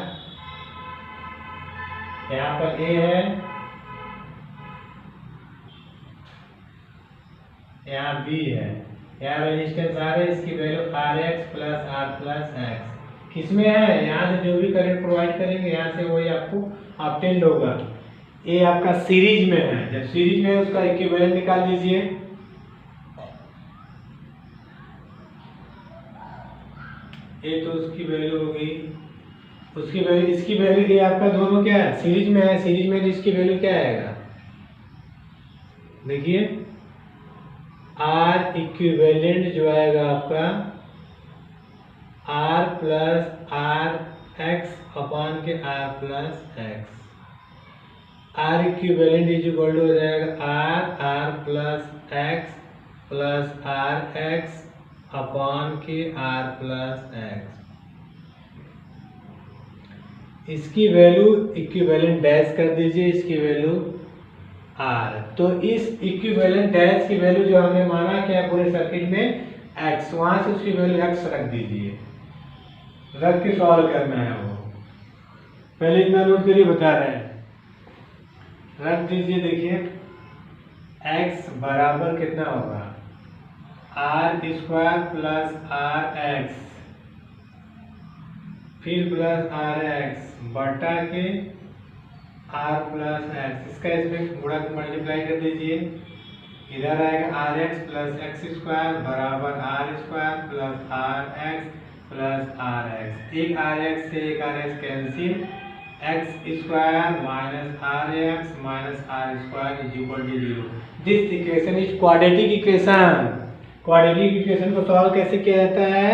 यहाँ पर A है, यहाँ B है, यहाँ रेजिस्टेंस R है, इसकी value RX plus R plus x किसमें है, यहाँ से जो भी करंट प्रोवाइड करेंगे यहाँ से वही आपको ऑब्टेन्ड होगा। ये आपका सीरीज में है, जब सीरीज में है उसका इक्विवेलेंट निकाल दीजिए। ये तो उसकी वैल्यू हो गई, उसकी वैल्यू इसकी वैल्यू, ये आपका दोनों क्या है सीरीज में है, सीरीज में इसकी वैल्यू क्या आएगा, देखिए R इक्विवेलेंट जो आएगा आपका R plus R X upon के R plus X. R equivalent is equal to हो जाएगा R plus x plus R X upon के R प्लस एक्स। इसकी वैल्यू इक्विवेलेंट डैश कर दीजिए, इसकी वैल्यू R। तो इस इक्विवेलेंट डैश की वैल्यू जो हमने माना क्या पूरे सर्किट में x, वहां से उसकी वैल्यू x रख दीजिए, रख के सॉल्व करना है वो। पहले इतना नोट करिए, बता रहे हैं, रख दीजिए। देखिए x बराबर कितना होगा R square plus R x फिर प्लस R एक्स बटा के R प्लस एक्स, इसका इसमें गुणा मल्टीप्लाई कर दीजिए, इधर आएगा R x plus x square बराबर R square plus R x plus R x. एक R एक्स से एक R x cancel, x square minus R x minus R square is equal to 0। This equation is quadratic equation. Quadratic equation को सॉल्व कैसे किया जाता है,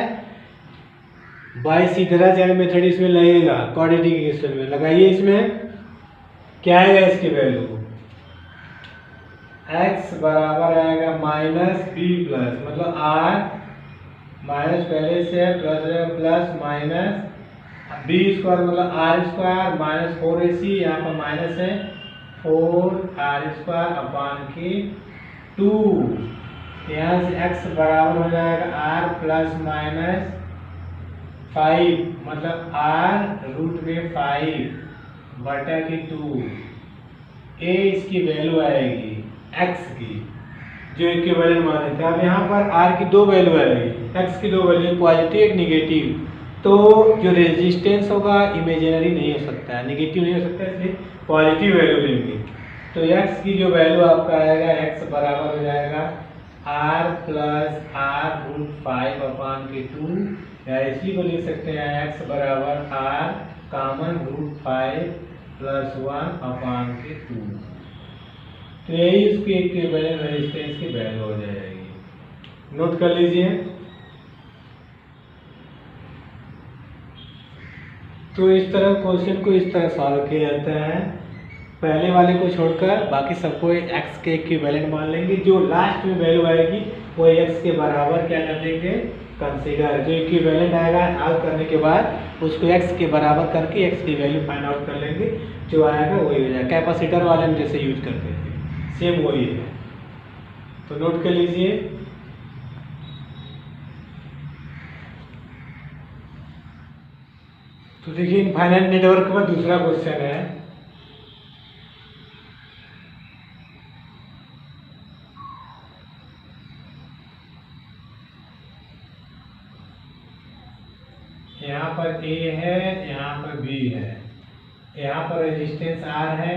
bye सीधराचार्य method इसमें लगेगा। क्वाड्रेटिक इक्वेशन में लगाइए, इसमें क्या आएगा, इसकी वैल्यू x बराबर आएगा माइनस बी प्लस, मतलब r माइनस पहले से है प्लस माइनस बी स्क्वायर मतलब r स्क्वायर माइनस 4ac, यहाँ पर माइनस है 4r स्क्वायर अपान के 2। यहाँ से x बराबर हो जाएगा r प्लस माइनस 5 मतलब r रूट में 5 बटा की 2। a इसकी वैल्यू आएगी x की जो इक्विवेलेंट माने थे। अब यहाँ पर r की दो वैल्यू आएगी, x की दो वैल्यू, पॉजिटिव एक निगेटिव। तो जो रेजिस्टेंस होगा इमेजिनरी नहीं हो सकता है, निगेटिव नहीं हो सकता, इसलिए पॉजिटिव वैल्यू लेंगे। तो x की जो वैल्यू आपका आएगा, x बराबर हो जाएगा r plus r root 5 upon के 2, या इसी को लिख सकते हैं x बराबर r कॉमन रूट 5 प्लस 1 अपान के 2। तो यही उसकी इक्विवेलेंट रेजिस्टेंस की वैल्यू हो जाएगी। नोट कर लीजिए। तो इस तरह क्वेश्चन को इस तरह सॉल्व किया जाता है, पहले वाले को छोड़कर बाकी सबको x के इक्विवेलेंट मान लेंगे, जो लास्ट में वैल्यू आएगी वो x के बराबर क्या कर देंगे कंसीडर। जो इक्विवेलेंट आएगा हल करने के बाद उसको x के बराबर करके x की वैल्यू फाइंड आउट कर लेंगे, जो आएगा वही हो जाएगा। कैपेसिटर वाले में जैसे यूज करते थे सेम वही है। तो नोट कर लीजिए। तो देखिए इनफाइनाइट नेटवर्क में दूसरा क्वेश्चन है, यहाँ पर A है, यहाँ पर B है, यहाँ पर रेजिस्टेंस R है,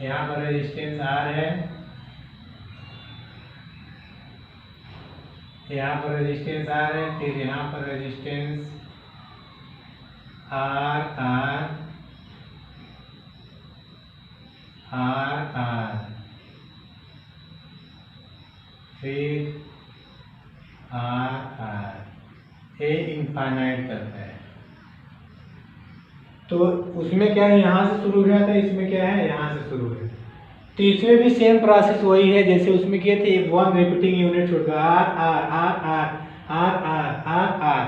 यहाँ पर रेजिस्टेंस R है, यहाँ पर रेजिस्टेंस R है, फिर यहाँ पर resistance R R R R, फिर आर आर, ए इनफाइनाइट तक है। तो उसमें क्या है, यहाँ से शुरू हुआ था, इसमें क्या है, यहाँ से शुरू है। तो इसमें भी सेम प्रोसेस वही है जैसे उसमें किए थे, वन रिपीटिंग यूनिट छोड़कर R R R R R R R R,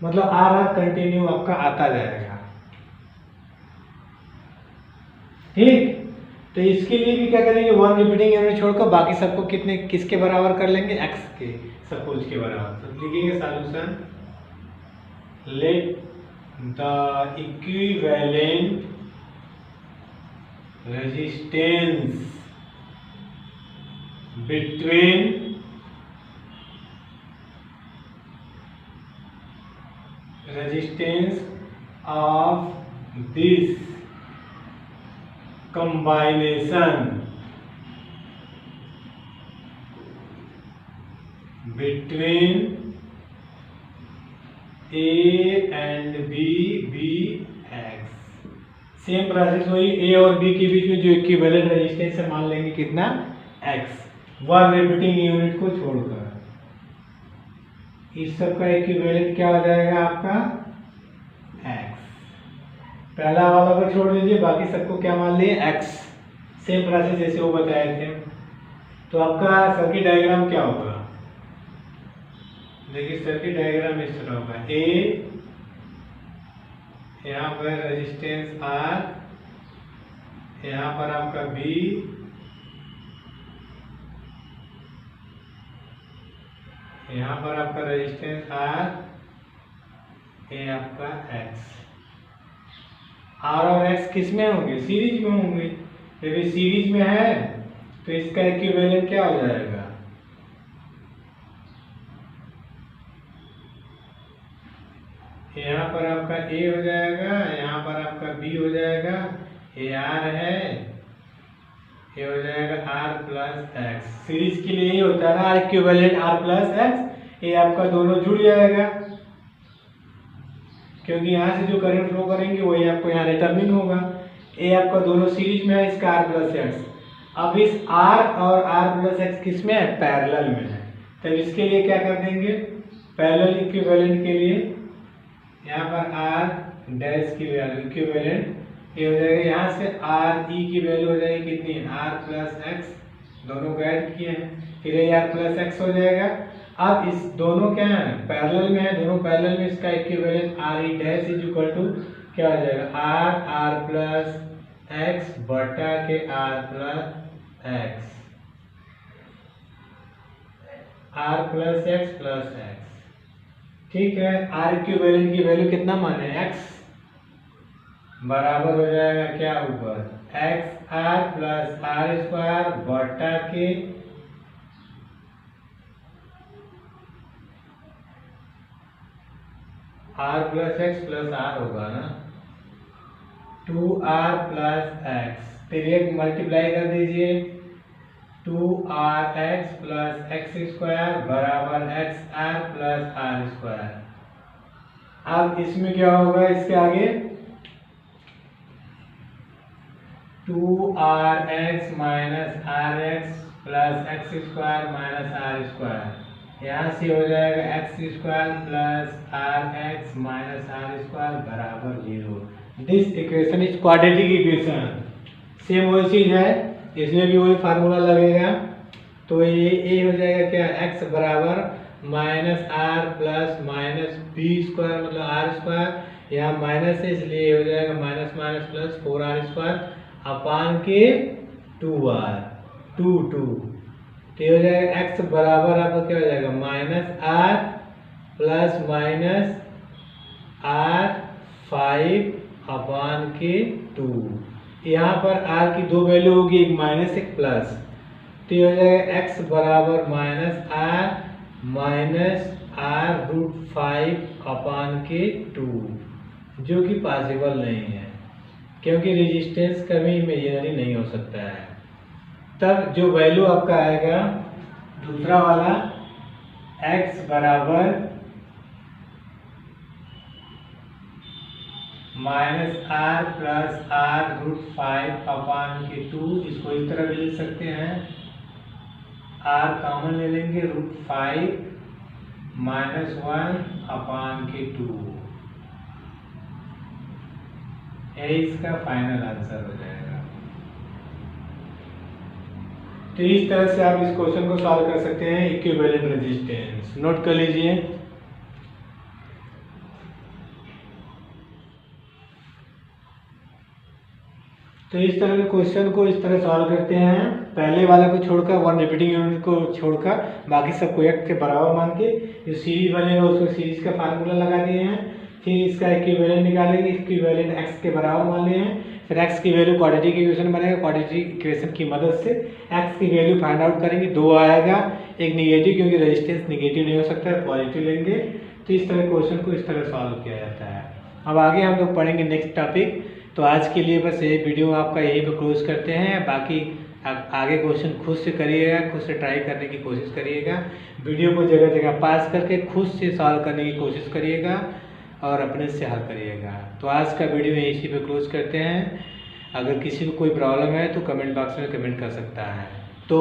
मतलब आर आर कंटिन्यू आपका आता जाएगा। ठीक, तो इसके लिए भी क्या करेंगे, वन रिपीटिंग यूनिट छोड़कर बाकी सबको कितने किसके बराबर कर लेंगे, एक्स के, सपोज के बराबर। तो लिखेंगे solution, let the equivalent resistance between resistance of this combination between A and B, B X। Same process वही, ए और बी के बीच में जो इक्विवेलेंट रेजिस्टेंस है मान लेंगे कितना, एक्स, वन रिपीटिंग यूनिट को छोड़कर। इस सब का इक्विवेलेंट क्या हो जाएगा आपका, एक्स। पहला वाला को छोड़ दीजिए, बाकी सबको क्या मान लिए, एक्स। सेम प्रोसेस जैसे वो बताए थे। तो आपका सर्किट डायग्राम क्या होगा, देखिए सर्किट डायग्राम इस तरह होगा, ए यहाँ पर रेजिस्टेंस आर, यहाँ पर आपका बी, यहाँ पर आपका रेजिस्टेंस आर, ये आपका एक्स। आर और एक्स किस में होंगे, सीरीज में होंगे। यदि सीरीज में है तो इसका इक्विवेलेंट क्या हो जाएगा, यहाँ पर आपका ए हो जाएगा, यहाँ पर आपका बी हो जाएगा, ए आर है, ये हो जाएगा आर प्लस एक्स। सीरीज के लिए ये होता है ना, R equivalent R plus x, ये आपका दोनों जुड़ जाएगा क्योंकि यहाँ से जो करंट फ्लो करेंगे वही आपको यहाँ रिटर्निंग होगा। ए आपका दोनों सीरीज में है, इसका आर प्लस एक्स। अब इस आर और आर प्लस एक्स किस में है, पैरेलल में है। तो इसके लिए क्या कर देंगे, पैरेलल इक्विवेलेंट के लिए यहाँ पर आर डैश की वैल्यू इक्विवेलेंट ये हो जाएगा, यहाँ से आर ई की वैल्यू हो जाएगी कितनी, आर प्लस एक्स, दोनों को ऐड किए हैं, फिर ये आर प्लस एक्स हो जाएगा। अब इस दोनों क्या है, पैरेलल में है, दोनों पैरेलल में, इसका equivalent R E dash is equal to क्या हो जाएगा, आर आर प्लस एक्स बटा के R plus x, R plus x plus x. ठीक है, आर इक्विवेलेंट की वैल्यू कितना माने, एक्स, बराबर हो जाएगा क्या ऊपर, x R plus R square बटा के R plus x plus R होगा ना, 2r प्लस एक्स, फिर एक मल्टीप्लाई कर दीजिए, 2rx प्लस एक्स स्क्वायर बराबर x R plus R square. अब इसमें क्या होगा, इसके आगे 2rx minus R x plus x square minus R square, यहाँ से हो जाएगा x square plus R x minus R square बराबर 0। This equation is quadratic equation. Same वही चीज है, इसमें भी वही फार्मूला लगेगा। तो ये हो जाएगा क्या, x बराबर minus R plus minus B square मतलब आर स्क्वायर, यहाँ माइनस है इसलिए हो जाएगा minus minus plus 4r square upon के 2r 2 तो ये हो जाएगा x बराबर आपका क्या हो जाएगा, minus R plus minus R 5 upon के 2। यहाँ पर r की दो वैल्यू होगी, एक माइनस एक प्लस, तो ये हो जाएगा x बराबर माइनस आर रूट 5 अपान के 2, जो कि पॉसिबल नहीं है क्योंकि रेजिस्टेंस कभी इमेजिनरी नहीं हो सकता है। तब जो वैल्यू आपका आएगा दूसरा वाला x बराबर minus R plus R root 5 upon के 2, इसको इस तरह भी लिख सकते हैं, आर कॉमन ले लेंगे, रूट 5 माइनस 1 अपान के 2, ये इसका फाइनल आंसर हो जाएगा। तो इस तरह से आप इस क्वेश्चन को सॉल्व कर सकते हैं, इक्विवेलेंट रेजिस्टेंस। नोट कर लीजिए। तो इस तरह के क्वेश्चन को इस तरह सॉल्व करते हैं, पहले वाला को छोड़कर, वन रिपीटिंग यूनिट को छोड़कर, बाकी सबको एक के बराबर मान के जो सीरीज बनेगा उसको सीरीज का फार्मूला लगा दिए हैं, फिर इसका इक्विवेलेंट निकालेंगे, इक्विवेलेंट एक्स के बराबर मान लिए हैं, फिर एक्स की वैल्यू क्वाड्रेटिक इक्वेशन बनेगा, क्वाड्रेटिक इक्वेशन की मदद से एक्स की वैल्यू फाइंड आउट करेंगे, 2 आएगा, एक निगेटिव क्योंकि रेजिस्टेंस निगेटिव नहीं हो सकता है, पॉजिटिव लेंगे। तो इस तरह क्वेश्चन को इस तरह सॉल्व किया जाता है। अब आगे हम लोग पढ़ेंगे नेक्स्ट टॉपिक। तो आज के लिए बस ये वीडियो आपका यहीं पर क्लोज करते हैं, बाकी आगे क्वेश्चन खुद से करिएगा, खुद से ट्राई करने की कोशिश करिएगा, वीडियो को जगह जगह पास करके खुद से सॉल्व करने की कोशिश करिएगा और अपने से हल करिएगा। तो आज का वीडियो इसी पे क्लोज करते हैं। अगर किसी को कोई प्रॉब्लम है तो कमेंट बॉक्स में कमेंट कर सकता है। तो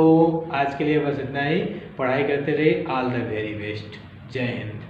आज के लिए बस इतना ही, पढ़ाई करते रहिए। All the very best. जय हिंद।